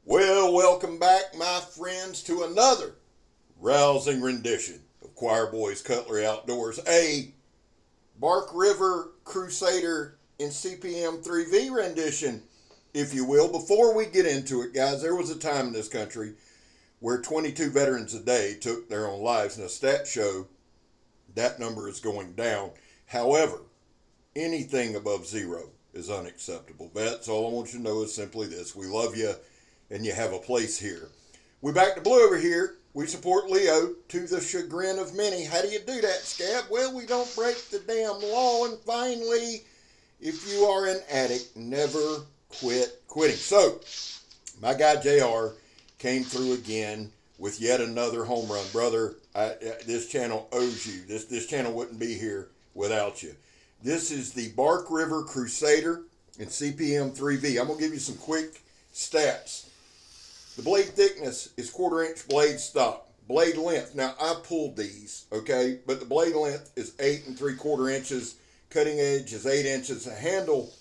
Well, welcome back, my friends, to another rousing rendition of Choir Boys Cutlery Outdoors, a Bark River Crusader in CPM 3V rendition, if you will. Before we get into it, guys, there was a time in this country where 22 veterans a day took their own lives, and a stat show that number is going down. However, anything above zero is unacceptable. Vets, all I want you to know is simply this: we love you, and you have a place here. We back to blue over here. We support Leo to the chagrin of many. How do you do that, Scab? Well, we don't break the damn law. And finally, if you are an addict, never quit quitting. So, my guy JR came through again with yet another home run. Brother, this channel owes you. This channel wouldn't be here without you. This is the Bark River Crusader in CPM 3V. I'm going to give you some quick stats. The blade thickness is 1/4 inch blade stock. Blade length, now I pulled these, okay, but the blade length is 8 3/4 inches. Cutting edge is 8 inches. The handle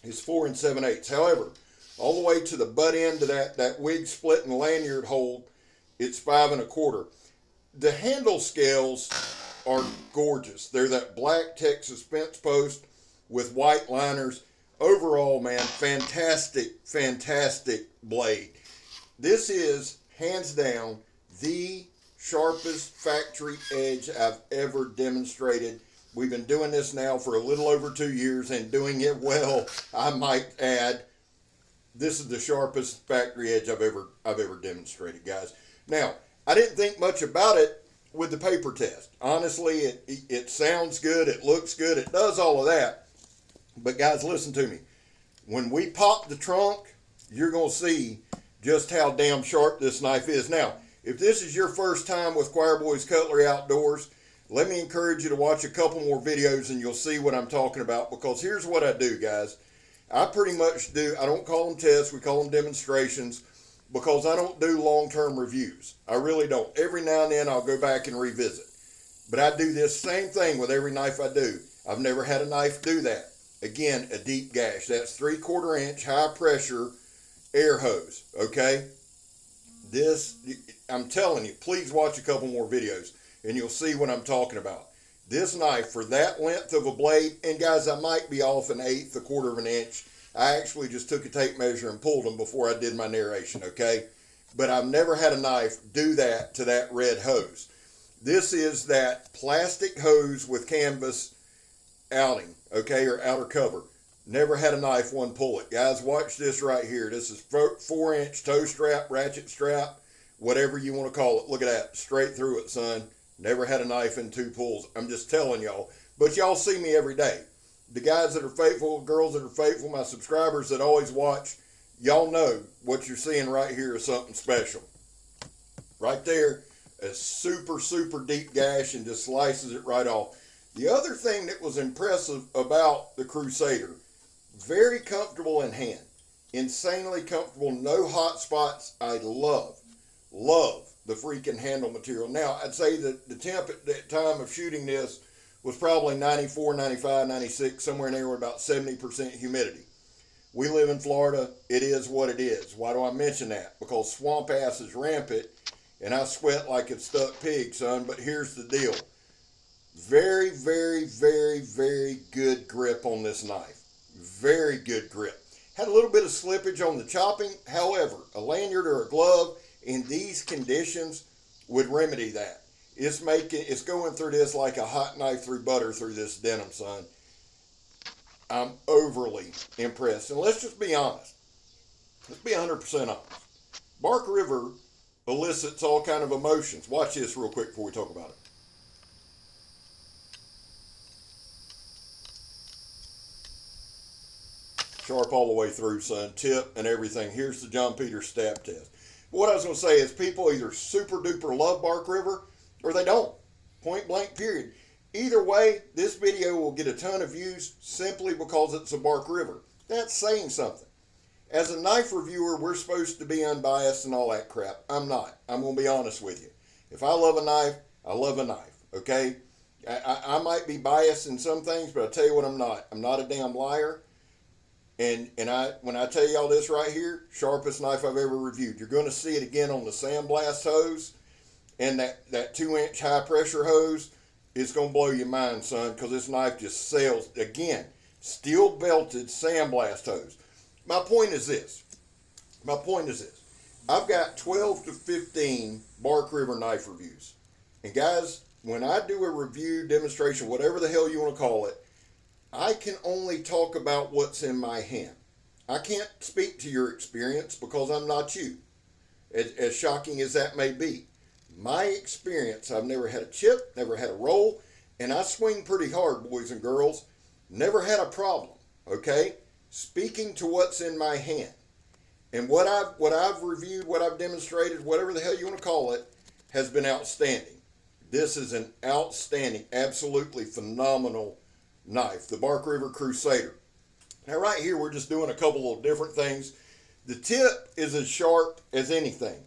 is 4 7/8. However, all the way to the butt end of that wig split and lanyard hold, it's 5 1/4. The handle scales are gorgeous. They're that black Texas fence post with white liners. Overall, man, fantastic blade. This is, hands down, the sharpest factory edge I've ever demonstrated. We've been doing this now for a little over 2 years and doing it well, I might add. This is the sharpest factory edge I've ever demonstrated, guys. Now, I didn't think much about it with the paper test. Honestly, it sounds good, it looks good, it does all of that. But guys, listen to me. When we pop the trunk, you're going to see just how damn sharp this knife is. Now, if this is your first time with Choir Boys Cutlery Outdoors, let me encourage you to watch a couple more videos and you'll see what I'm talking about, because here's what I do, guys. I pretty much do, I don't call them tests, we call them demonstrations, because I don't do long-term reviews. I really don't. Every now and then I'll go back and revisit. But I do this same thing with every knife I do. I've never had a knife do that. Again, a deep gash. That's 3/4 inch high pressure air hose, okay? This, I'm telling you, please watch a couple more videos and you'll see what I'm talking about. This knife, for that length of a blade, and guys, I might be off 1/8, 1/4 inch. I actually just took a tape measure and pulled them before I did my narration, okay? But I've never had a knife do that to that red hose. This is that plastic hose with canvas outing, okay, or outer cover. Never had a knife one pull it. Guys, watch this right here. This is 4 inch toe strap, ratchet strap, whatever you want to call it. Look at that, straight through it, son. Never had a knife in 2 pulls. I'm just telling y'all. But y'all see me every day. The guys that are faithful, girls that are faithful, my subscribers that always watch, y'all know what you're seeing right here is something special. Right there, a super deep gash, and just slices it right off. The other thing that was impressive about the Crusader, very comfortable in hand, insanely comfortable, no hot spots. I love the freaking handle material. Now, I'd say that the temp at that time of shooting this was probably 94, 95, 96, somewhere in there with about 70% humidity. We live in Florida. It is what it is. Why do I mention that? Because swamp ass is rampant, and I sweat like a stuck pig, son. But here's the deal. Very good grip on this knife. Very good grip. Had a little bit of slippage on the chopping. However, a lanyard or a glove in these conditions would remedy that. It's going through this like a hot knife through butter through this denim, son. I'm overly impressed. And let's just be honest. Let's be 100% honest. Bark River elicits all kind of emotions. Watch this real quick before we talk about it. Sharp all the way through, son. Tip and everything. Here's the John Peters stab test. What I was going to say is people either super duper love Bark River or they don't. Point blank, period. Either way, this video will get a ton of views simply because it's a Bark River. That's saying something. As a knife reviewer, we're supposed to be unbiased and all that crap. I'm not. I'm going to be honest with you. If I love a knife, I love a knife, okay? I might be biased in some things, but I'll tell you what I'm not. I'm not a damn liar. And when I tell y'all this right here, sharpest knife I've ever reviewed. You're going to see it again on the sandblast hose, and that 2-inch high pressure hose is going to blow your mind, son, because this knife just sells. Again, steel belted sandblast hose. My point is this. I've got 12 to 15 Bark River knife reviews. And guys, when I do a review, demonstration, whatever the hell you want to call it, I can only talk about what's in my hand. I can't speak to your experience because I'm not you, as shocking as that may be. My experience, I've never had a chip, never had a roll, and I swing pretty hard, boys and girls. Never had a problem, okay? Speaking to what's in my hand. And what I've reviewed, what I've demonstrated, whatever the hell you want to call it, has been outstanding. This is an outstanding, absolutely phenomenal knife, the Bark River Crusader. Now right here we're just doing a couple of different things. The tip is as sharp as anything.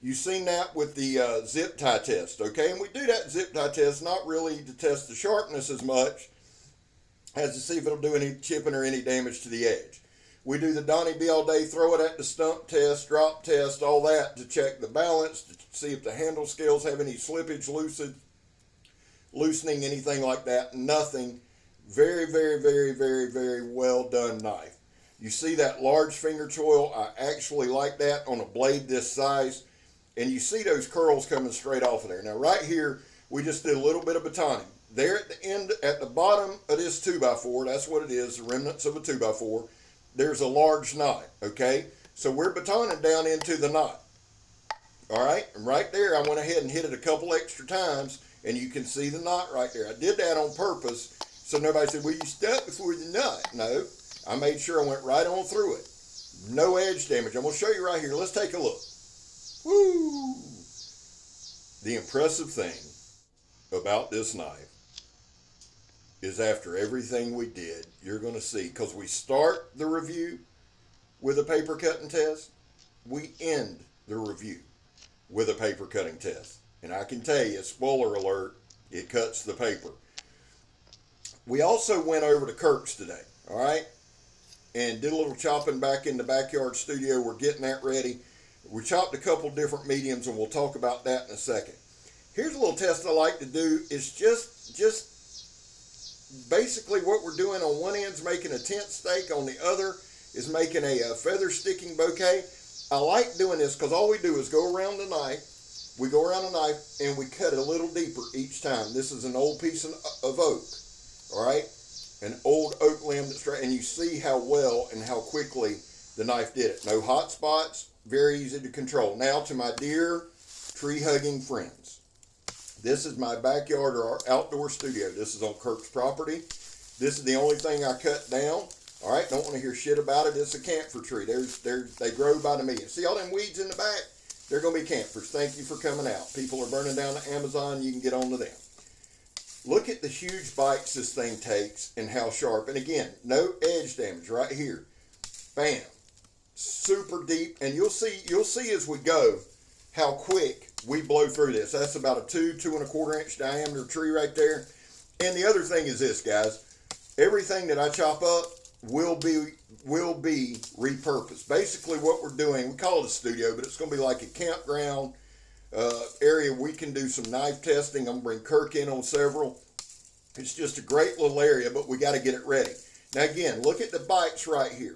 You've seen that with the zip tie test, okay? And we do that zip tie test not really to test the sharpness as much as to see if it'll do any chipping or any damage to the edge. We do the Donnie B All-day, throw it at the stump test, drop test, all that to check the balance, to see if the handle scales have any slippage, loosening, anything like that. Nothing. Very, very, very, very, very well done knife. You see that large finger choil? I actually like that on a blade this size. And you see those curls coming straight off of there. Now right here, we just did a little bit of batoning. There at the end, at the bottom of this 2x4, that's what it is, the remnants of a 2x4, there's a large knot, okay? So we're batoning down into the knot. All right, and right there, I went ahead and hit it a couple extra times, and you can see the knot right there. I did that on purpose. So nobody said, well, you stuck before the nut. No, I made sure I went right on through it. No edge damage. I'm going to show you right here. Let's take a look. Woo! The impressive thing about this knife is after everything we did, you're going to see, because we start the review with a paper cutting test, we end the review with a paper cutting test. And I can tell you, spoiler alert, it cuts the paper. We also went over to Kirk's today, all right, and did a little chopping back in the backyard studio. We're getting that ready. We chopped a couple different mediums, and we'll talk about that in a second. Here's a little test I like to do. It's just basically what we're doing. On one end is making a tent stake, on the other is making a feather sticking bouquet. I like doing this because all we do is go around the knife. We go around the knife, and we cut a little deeper each time. This is an old piece of oak. All right, an old oak limb that's straight, and you see how well and how quickly the knife did it. No hot spots, very easy to control. Now to my dear tree-hugging friends. This is my backyard or our outdoor studio. This is on Kirk's property. This is the only thing I cut down. All right, don't want to hear shit about it. It's a camphor tree. They grow by the million. See all them weeds in the back? They're going to be camphors. Thank you for coming out. People are burning down the Amazon. You can get on to them. Look at the huge bites this thing takes and how sharp. And again, no edge damage right here. Bam. Super deep. And you'll see as we go how quick we blow through this. That's about a 2.25 inch diameter tree right there. And the other thing is this, guys. Everything that I chop up will be repurposed. Basically what we're doing, we call it a studio, but it's going to be like a campground area. We can do some knife testing. I'm going to bring Kirk in on several. It's just a great little area, but we got to get it ready. Now again, look at the bites right here.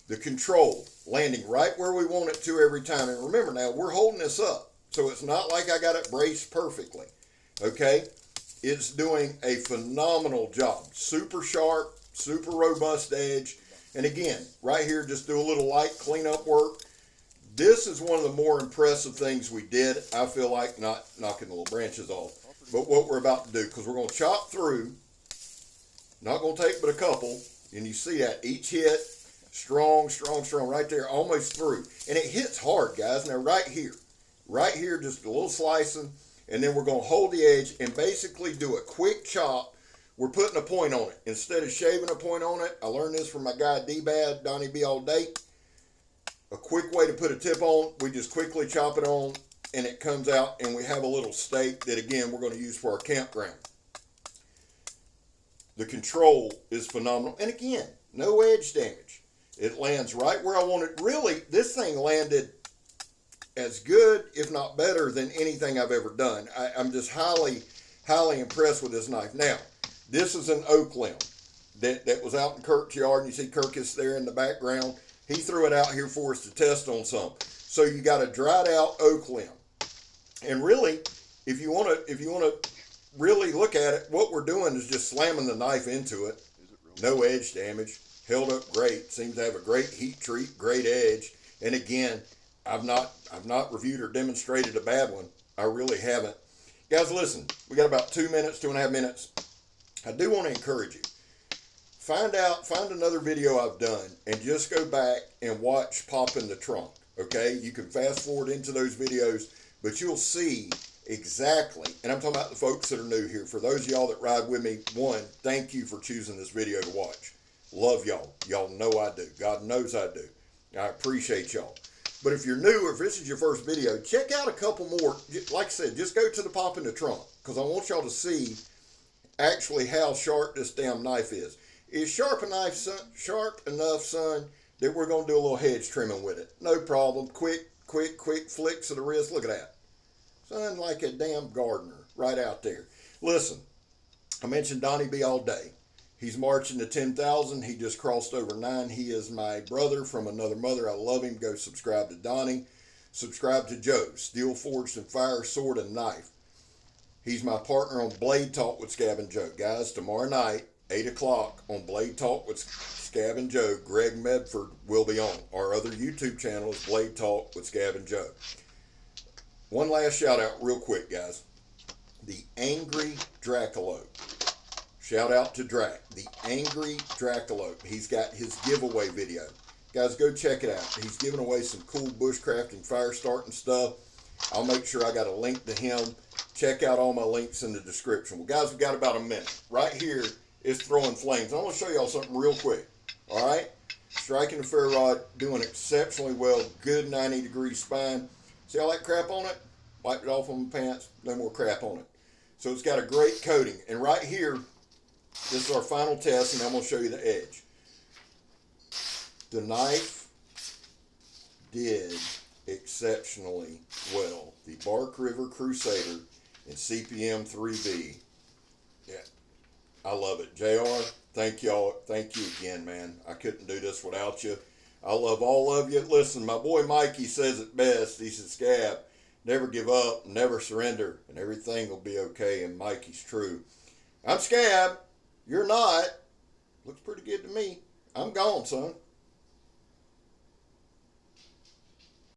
The control, landing right where we want it to every time. And remember now, we're holding this up, so it's not like I got it braced perfectly. Okay? It's doing a phenomenal job. Super sharp, super robust edge. And again, right here, just do a little light cleanup work. This is one of the more impressive things we did. I feel like, not knocking the little branches off, but what we're about to do, because we're going to chop through, not going to take but a couple, and you see that each hit, strong, strong, strong, right there, almost through. And it hits hard, guys. Now right here, just a little slicing, and then we're going to hold the edge and basically do a quick chop. We're putting a point on it. Instead of shaving a point on it, I learned this from my guy D-Bad, Donnie B All-day. A quick way to put a tip on, we just quickly chop it on, and it comes out, and we have a little stake that, again, we're going to use for our campground. The control is phenomenal. And again, no edge damage. It lands right where I want it. Really, this thing landed as good, if not better, than anything I've ever done. I'm just highly, highly impressed with this knife. Now, this is an oak limb that was out in Kirk's yard, and you see Kirk is there in the background. He threw it out here for us to test on some. So you got a dried out oak limb. And really, if you want to really look at it, what we're doing is just slamming the knife into it. No edge damage. Held up great. Seems to have a great heat treat, great edge. And again, I've not reviewed or demonstrated a bad one. I really haven't. Guys, listen, we got about 2 minutes, 2.5 minutes. I do want to encourage you. Find another video I've done and just go back and watch Pop in the Trunk. Okay? You can fast forward into those videos, but you'll see exactly, and I'm talking about the folks that are new here. For those of y'all that ride with me, one, thank you for choosing this video to watch. Love y'all. Y'all know I do. God knows I do. I appreciate y'all. But if you're new, or if this is your first video, check out a couple more. Like I said, just go to the Pop in the Trunk, because I want y'all to see actually how sharp this damn knife is. It's sharp enough, son, that we're going to do a little hedge trimming with it. No problem. Quick flicks of the wrist. Look at that. Son, like a damn gardener right out there. Listen, I mentioned Donnie B All-day. He's marching to 10,000. He just crossed over 9. He is my brother from another mother. I love him. Go subscribe to Donnie. Subscribe to Joe. Steel Forged and Fire, Sword, and Knife. He's my partner on Blade Talk with Scab and Joe. Guys, tomorrow night, 8 o'clock on Blade Talk with Scab and Joe. Greg Medford will be on. Our other YouTube channel is Blade Talk with Scab and Joe. One last shout out real quick, guys. The Angry DRACOLOPE. Shout out to Drac. The Angry DRACOLOPE. He's got his giveaway video. Guys, go check it out. He's giving away some cool bushcrafting, fire starting stuff. I'll make sure I got a link to him. Check out all my links in the description. Well, guys, we've got about a minute. Right here is throwing flames. I want to show y'all something real quick. All right? Striking the ferro rod, doing exceptionally well. Good 90-degree spine. See all that crap on it? Wiped it off on my pants. No more crap on it. So it's got a great coating. And right here, this is our final test, and I'm going to show you the edge. The knife did exceptionally well. The Bark River Crusader in CPM 3B. Yeah, I love it. JR, thank y'all. Thank you again, man. I couldn't do this without you. I love all of you. Listen, my boy Mikey says it best. He says, Scab, never give up, never surrender, and everything will be okay. And Mikey's true. I'm Scab. You're not. Looks pretty good to me. I'm gone, son.